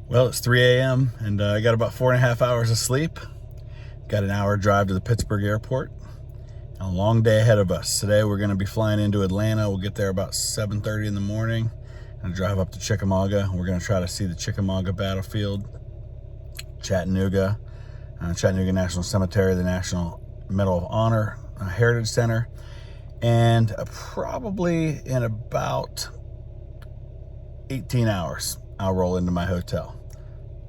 Well, it's 3 a.m. and I got about 4.5 hours of sleep. Got an hour drive to the Pittsburgh airport. A long day ahead of us. Today we're going to be flying into Atlanta. We'll get there about 7:30 in the morning and drive up to Chickamauga. We're going to try to see the Chickamauga Battlefield, Chattanooga, Chattanooga National Cemetery, the National Medal of Honor Heritage Center, and probably in about 18 hours, I'll roll into my hotel.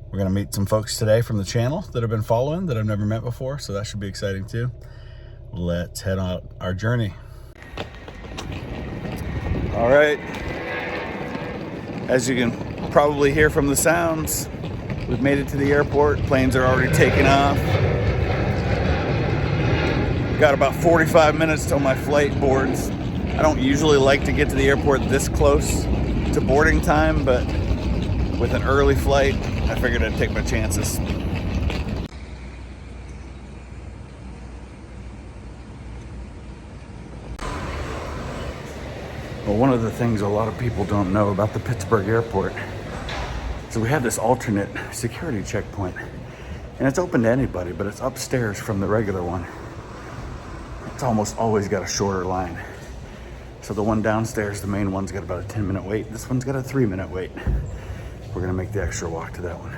We're going to meet some folks today from the channel that I've been following that I've never met before, so that should be exciting too. Let's head on our journey. All right. As you can probably hear from the sounds, we've made it to the airport. Planes are already taking off. Got about 45 minutes till my flight boards. I don't usually like to get to the airport this close to boarding time, but with an early flight, I figured I'd take my chances. Well, one of the things a lot of people don't know about the Pittsburgh airport is we have this alternate security checkpoint, and it's open to anybody, but it's upstairs from the regular one. It's almost always got a shorter line. So the one downstairs, the main one's got about a 10-minute wait. This one's got a 3-minute wait. We're gonna make the extra walk to that one.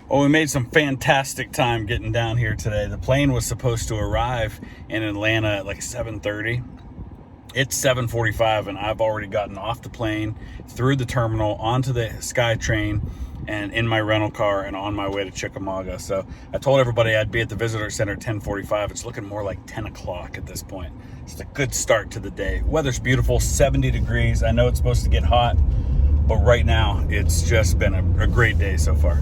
Well, we made some fantastic time getting down here today. The plane was supposed to arrive in Atlanta at like 7:30. It's 7:45 and I've already gotten off the plane, through the terminal, onto the SkyTrain, and in my rental car and on my way to Chickamauga. So I told everybody I'd be at the visitor center at 10:45. It's looking more like 10 o'clock at this point. It's a good start to the day. Weather's beautiful, 70 degrees. I know it's supposed to get hot, but right now it's just been a great day so far.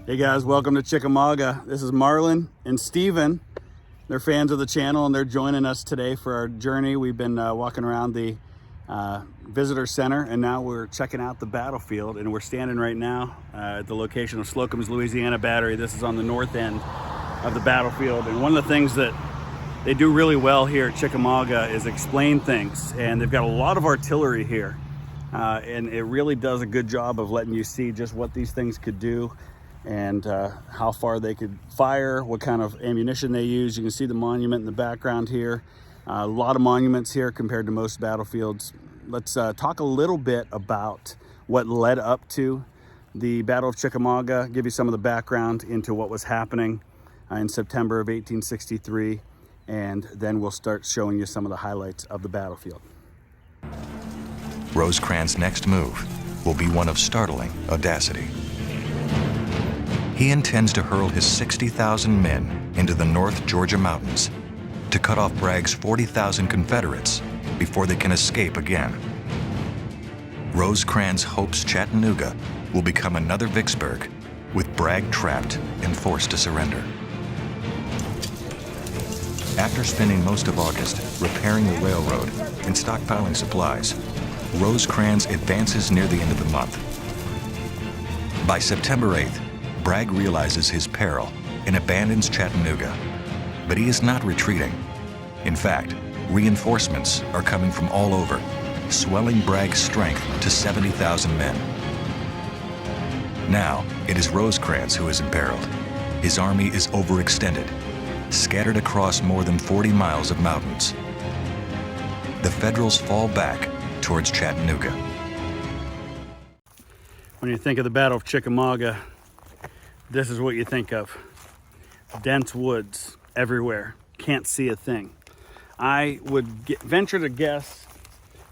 Hey guys, welcome to Chickamauga. This is Marlon and Steven. They're fans of the channel and they're joining us today for our journey. We've been walking around the visitor center, and now we're checking out the battlefield, and we're standing right now at the location of Slocum's Louisiana Battery. This is on the north end of the battlefield, and one of the things that they do really well here at Chickamauga is explain things, and they've got a lot of artillery here, and it really does a good job of letting you see just what these things could do and how far they could fire, what kind of ammunition they use. You can see the monument in the background here. A lot of monuments here compared to most battlefields. Let's talk a little bit about what led up to the Battle of Chickamauga, give you some of the background into what was happening in September of 1863, and then we'll start showing you some of the highlights of the battlefield. Rosecrans' next move will be one of startling audacity. He intends to hurl his 60,000 men into the North Georgia mountains to cut off Bragg's 40,000 Confederates before they can escape again. Rosecrans hopes Chattanooga will become another Vicksburg, with Bragg trapped and forced to surrender. After spending most of August repairing the railroad and stockpiling supplies, Rosecrans advances near the end of the month. By September 8th, Bragg realizes his peril and abandons Chattanooga, but he is not retreating. In fact, reinforcements are coming from all over, swelling Bragg's strength to 70,000 men. Now, it is Rosecrans who is imperiled. His army is overextended, scattered across more than 40 miles of mountains. The Federals fall back towards Chattanooga. When you think of the Battle of Chickamauga, this is what you think of. Dense woods everywhere. Can't see a thing. I would venture to guess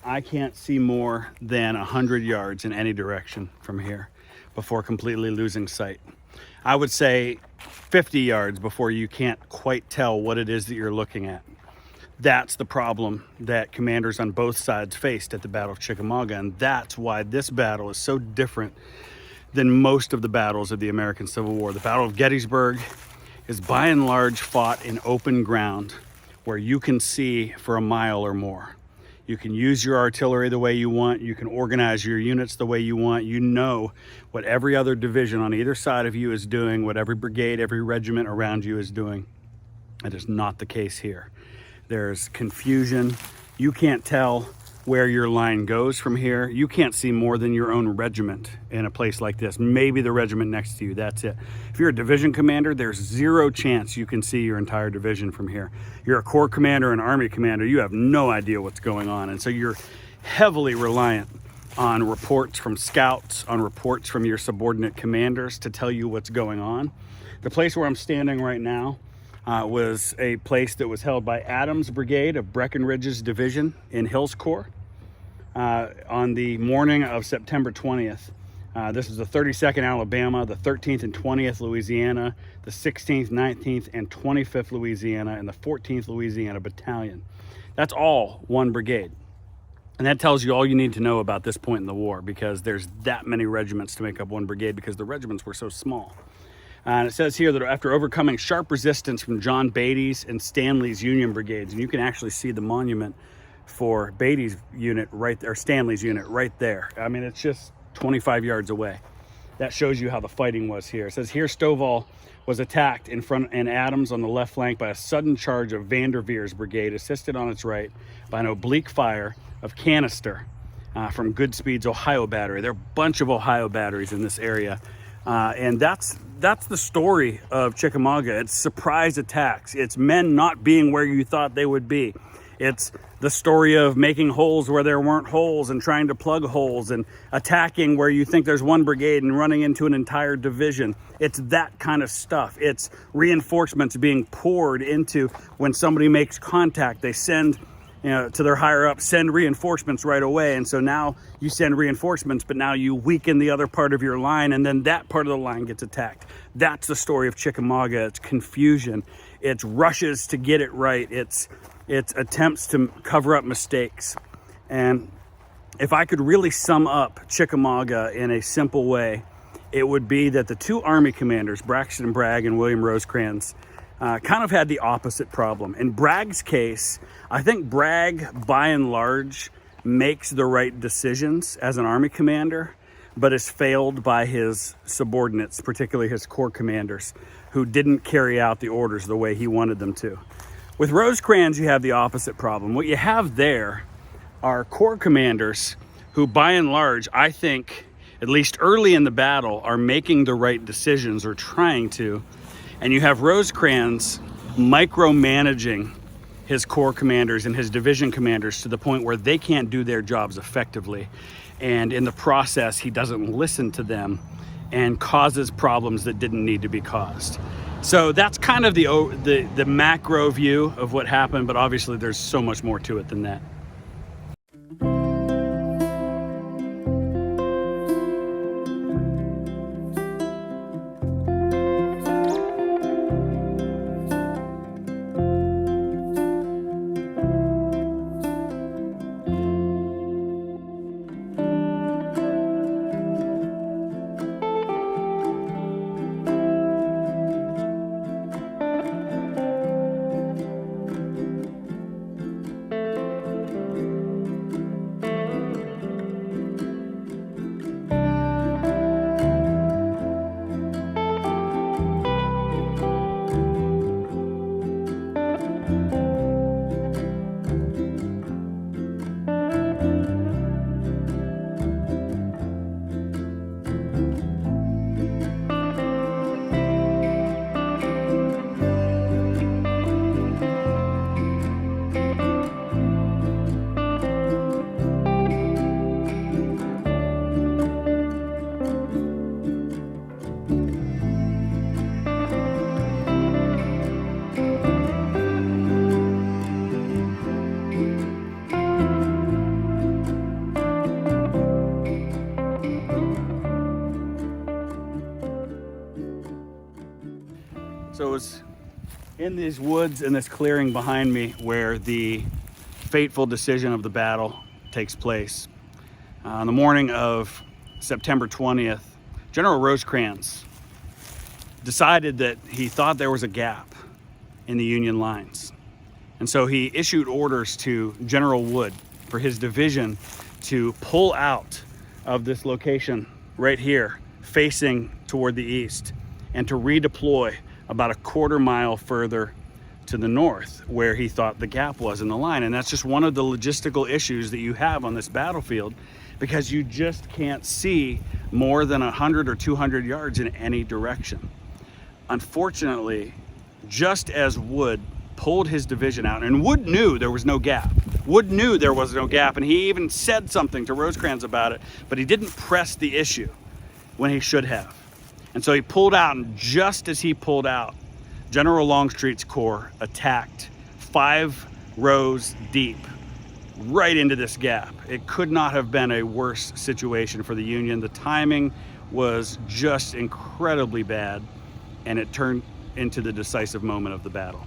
I can't see more than 100 yards in any direction from here before completely losing sight. I would say 50 yards before you can't quite tell what it is that you're looking at. That's the problem that commanders on both sides faced at the Battle of Chickamauga, and that's why this battle is so different than most of the battles of the American Civil War. The Battle of Gettysburg is by and large fought in open ground where you can see for a mile or more. You can use your artillery the way you want. You can organize your units the way you want. You know what every other division on either side of you is doing, what every brigade, every regiment around you is doing. That is not the case here. There's confusion. You can't tell where your line goes from here. You can't see more than your own regiment in a place like this. Maybe the regiment next to you, that's it. If you're a division commander, there's zero chance you can see your entire division from here. You're a corps commander, an army commander, you have no idea what's going on. And so you're heavily reliant on reports from scouts, on reports from your subordinate commanders to tell you what's going on. The place where I'm standing right now was a place that was held by Adams' Brigade of Breckinridge's division in Hill's Corps on the morning of September 20th. This is the 32nd Alabama, the 13th and 20th Louisiana, the 16th, 19th, and 25th Louisiana, and the 14th Louisiana Battalion. That's all one brigade. And that tells you all you need to know about this point in the war, because there's that many regiments to make up one brigade because the regiments were so small. And it says here that after overcoming sharp resistance from John Beatty's and Stanley's Union brigades, and you can actually see the monument for Beatty's unit right there, or Stanley's unit right there. I mean, it's just 25 yards away. That shows you how the fighting was here. It says here Stovall was attacked in front and Adams on the left flank by a sudden charge of Vanderveer's brigade, assisted on its right by an oblique fire of canister from Goodspeed's Ohio battery. There are a bunch of Ohio batteries in this area. And that's the story of Chickamauga. It's surprise attacks. It's men not being where you thought they would be. It's the story of making holes where there weren't holes and trying to plug holes and attacking where you think there's one brigade and running into an entire division. It's that kind of stuff. It's reinforcements being poured into when somebody makes contact. They send, to their higher up, send reinforcements right away. And so now you send reinforcements, but now you weaken the other part of your line, and then that part of the line gets attacked. That's the story of Chickamauga. It's confusion. It's rushes to get it right. It's attempts to cover up mistakes. And if I could really sum up Chickamauga in a simple way, it would be that the two Army commanders, Braxton Bragg and William Rosecrans, kind of had the opposite problem. In Bragg's case, I think Bragg, by and large, makes the right decisions as an army commander, but is failed by his subordinates, particularly his corps commanders, who didn't carry out the orders the way he wanted them to. With Rosecrans, you have the opposite problem. What you have there are corps commanders who, by and large, I think, at least early in the battle, are making the right decisions or trying to. And you have Rosecrans micromanaging his corps commanders and his division commanders to the point where they can't do their jobs effectively. And in the process, he doesn't listen to them and causes problems that didn't need to be caused. So that's kind of the macro view of what happened, but obviously there's so much more to it than that. So it was in these woods in this clearing behind me where the fateful decision of the battle takes place. On the morning of September 20th, General Rosecrans decided that he thought there was a gap in the Union lines. And so he issued orders to General Wood for his division to pull out of this location right here, facing toward the east, and to redeploy about a quarter mile further to the north where he thought the gap was in the line. And that's just one of the logistical issues that you have on this battlefield, because you just can't see more than 100 or 200 yards in any direction. Unfortunately, just as Wood pulled his division out, and Wood knew there was no gap. Wood knew there was no gap, and he even said something to Rosecrans about it, but he didn't press the issue when he should have. And so he pulled out, and just as he pulled out, General Longstreet's corps attacked 5 rows deep right into this gap. It could not have been a worse situation for the Union. The timing was just incredibly bad, and it turned into the decisive moment of the battle.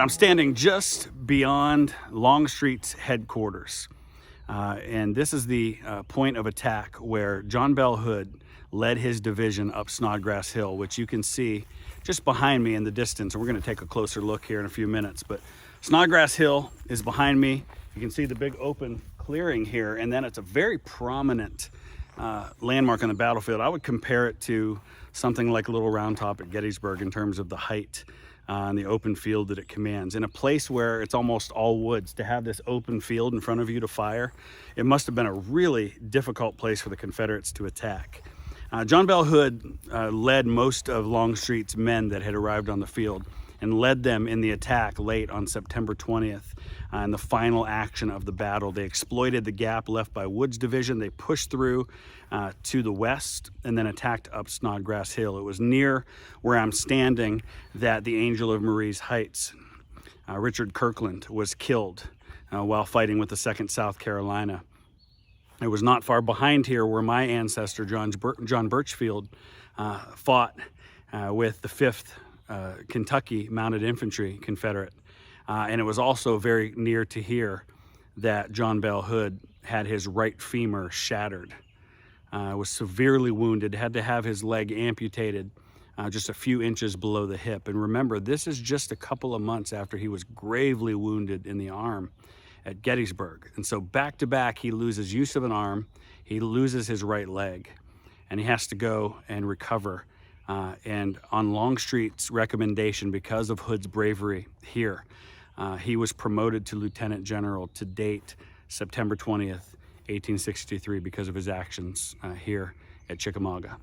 I'm standing just beyond Longstreet's headquarters. And this is the point of attack where John Bell Hood led his division up Snodgrass Hill, which you can see just behind me in the distance. And we're going to take a closer look here in a few minutes. But Snodgrass Hill is behind me. You can see the big open clearing here. And then it's a very prominent landmark on the battlefield. I would compare it to something like Little Round Top at Gettysburg in terms of the height and the open field that it commands. In a place where it's almost all woods, to have this open field in front of you to fire, it must have been a really difficult place for the Confederates to attack. John Bell Hood led most of Longstreet's men that had arrived on the field and led them in the attack late on September 20th. In the final action of the battle, they exploited the gap left by Wood's division. They pushed through to the west and then attacked up Snodgrass Hill. It was near where I'm standing that the Angel of Marie's Heights, Richard Kirkland, was killed while fighting with the 2nd South Carolina. It was not far behind here where my ancestor, John Birchfield, fought with the 5th Kentucky Mounted Infantry Confederate. And it was also very near to here that John Bell Hood had his right femur shattered. Was severely wounded, had to have his leg amputated just a few inches below the hip. And remember, this is just a couple of months after he was gravely wounded in the arm at Gettysburg. And so back to back, he loses use of an arm, he loses his right leg, and he has to go and recover. And on Longstreet's recommendation, because of Hood's bravery here, he was promoted to Lieutenant General to date September 20th, 1863, because of his actions here at Chickamauga.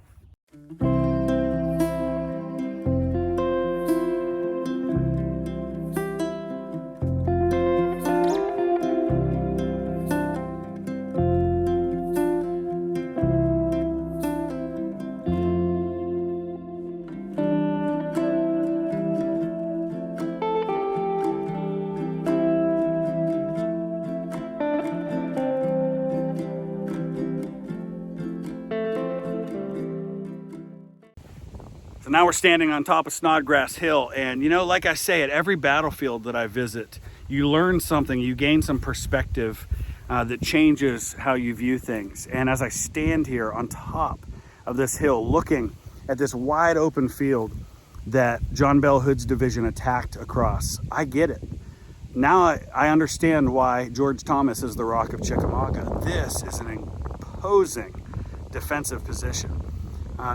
So now we're standing on top of Snodgrass Hill, and you know, like I say, at every battlefield that I visit, you learn something, you gain some perspective that changes how you view things. And as I stand here on top of this hill, looking at this wide open field that John Bell Hood's division attacked across, I get it. Now I understand why George Thomas is the Rock of Chickamauga. This is an imposing defensive position.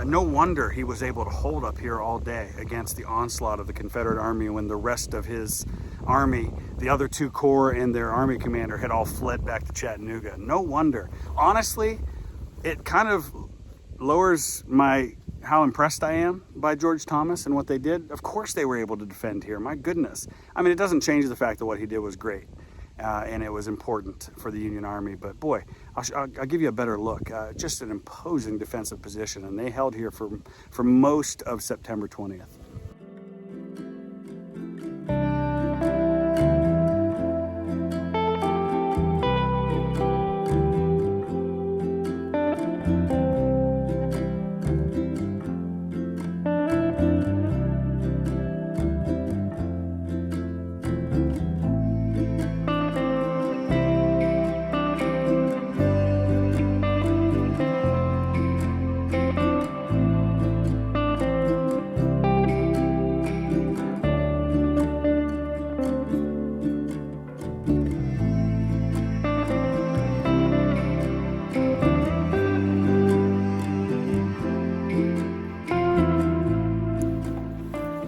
No wonder he was able to hold up here all day against the onslaught of the Confederate Army when the rest of his army, the other 2 corps and their army commander, had all fled back to Chattanooga. No wonder. Honestly, it kind of lowers how impressed I am by George Thomas and what they did. Of course they were able to defend here. My goodness. I mean, it doesn't change the fact that what he did was great. And it was important for the Union Army. But boy, I'll give you a better look. Just an imposing defensive position, and they held here for most of September 20th.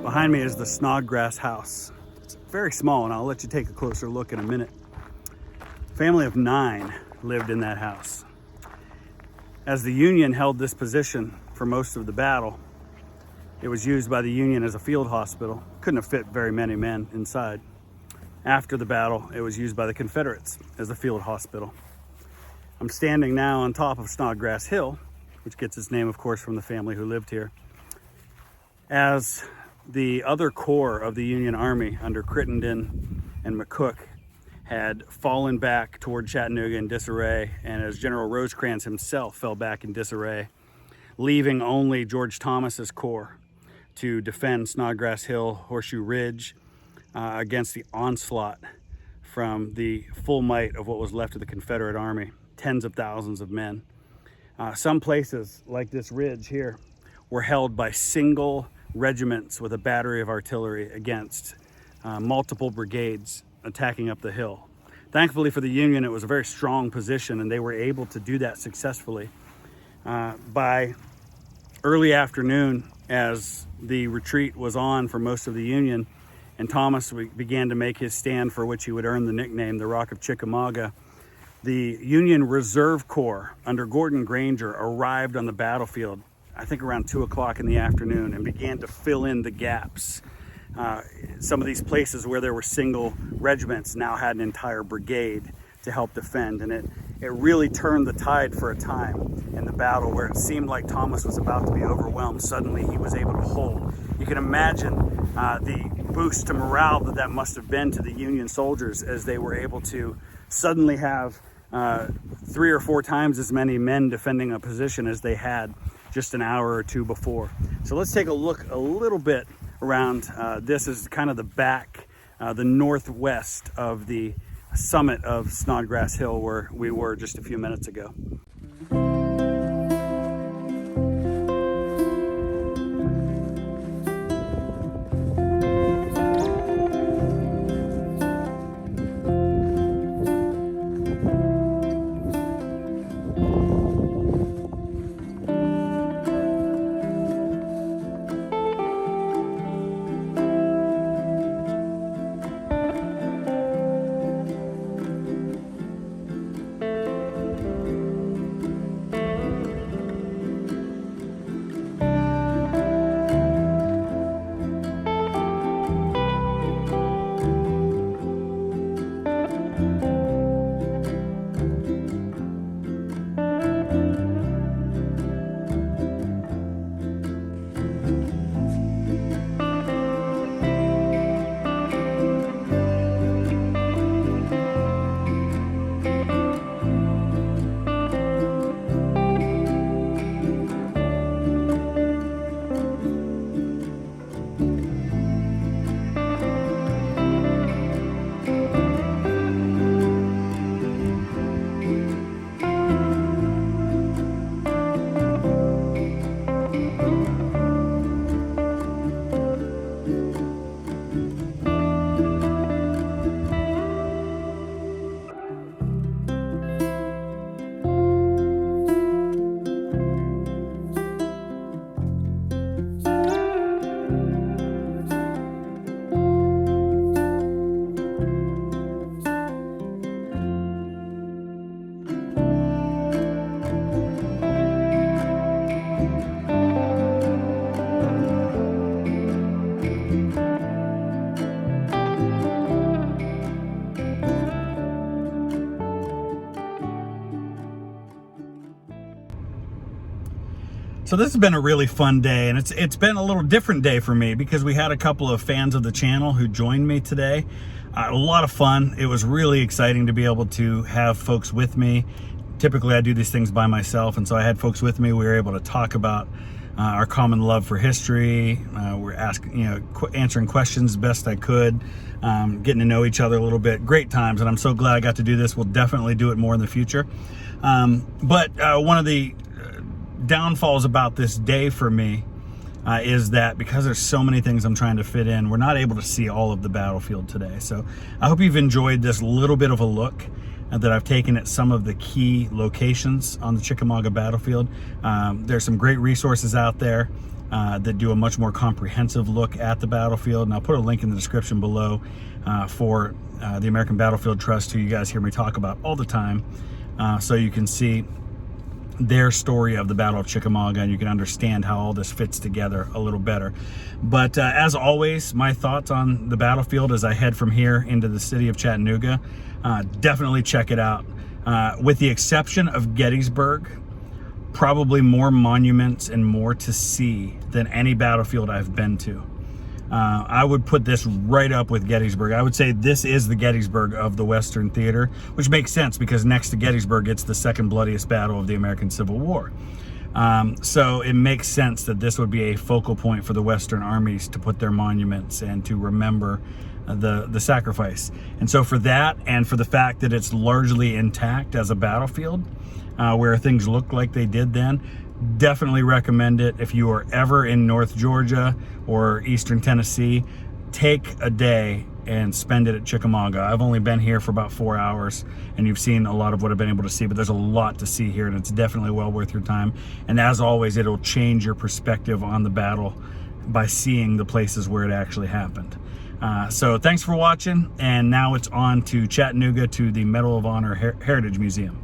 Behind me is the Snodgrass house. It's very small, and I'll let you take a closer look in a minute. A family of 9 lived in that house. As the Union held this position for most of the battle, it was used by the Union as a field hospital. Couldn't have fit very many men inside. After the battle, it was used by the Confederates as a field hospital. I'm standing now on top of Snodgrass Hill, which gets its name, of course, from the family who lived here. As the other corps of the Union Army under Crittenden and McCook had fallen back toward Chattanooga in disarray, and as General Rosecrans himself fell back in disarray, leaving only George Thomas's corps to defend Snodgrass Hill, Horseshoe Ridge, against the onslaught from the full might of what was left of the Confederate Army, tens of thousands of men. Some places, like this ridge here, were held by single regiments with a battery of artillery against multiple brigades attacking up the hill. Thankfully for the Union, it was a very strong position, and they were able to do that successfully. By early afternoon, as the retreat was on for most of the Union, and Thomas began to make his stand for which he would earn the nickname, the Rock of Chickamauga, the Union Reserve Corps under Gordon Granger arrived on the battlefield I think around 2 o'clock in the afternoon, and began to fill in the gaps. Some of these places where there were single regiments now had an entire brigade to help defend, and it really turned the tide for a time in the battle where it seemed like Thomas was about to be overwhelmed. Suddenly he was able to hold. You can imagine the boost to morale that must have been to the Union soldiers as they were able to suddenly have 3 or 4 times as many men defending a position as they had just an hour or two before. So let's take a look a little bit around. This is kind of the back, the northwest of the summit of Snodgrass Hill where we were just a few minutes ago. So this has been a really fun day, and it's been a little different day for me because we had a couple of fans of the channel who joined me today. A lot of fun. It was really exciting to be able to have folks with me. Typically I do these things by myself, and so I had folks with me. We were able to talk about our common love for history. We're answering questions best I could, getting to know each other a little bit. Great times, and I'm so glad I got to do this. We'll definitely do it more in the future. But one of the downfalls about this day for me is that because there's so many things I'm trying to fit in, we're not able to see all of the battlefield today. So I hope you've enjoyed this little bit of a look that I've taken at some of the key locations on the Chickamauga Battlefield. There's some great resources out there that do a much more comprehensive look at the battlefield, and I'll put a link in the description below for the American Battlefield Trust, who you guys hear me talk about all the time, so you can see their story of the Battle of Chickamauga, and you can understand how all this fits together a little better. But as always, my thoughts on the battlefield as I head from here into the city of Chattanooga, definitely check it out. With the exception of Gettysburg, probably more monuments and more to see than any battlefield I've been to. I would put this right up with Gettysburg. I would say this is the Gettysburg of the Western Theater, which makes sense because next to Gettysburg, it's the second bloodiest battle of the American Civil War. So it makes sense that this would be a focal point for the Western armies to put their monuments and to remember the sacrifice. And so for that, and for the fact that it's largely intact as a battlefield, where things look like they did then, definitely recommend it. If you are ever in North Georgia or Eastern Tennessee, take a day and spend it at Chickamauga. I've only been here for about 4 hours, and you've seen a lot of what I've been able to see, but there's a lot to see here, and it's definitely well worth your time. And as always, it'll change your perspective on the battle by seeing the places where it actually happened. So thanks for watching, and now it's on to Chattanooga, to the Medal of Honor Heritage Museum.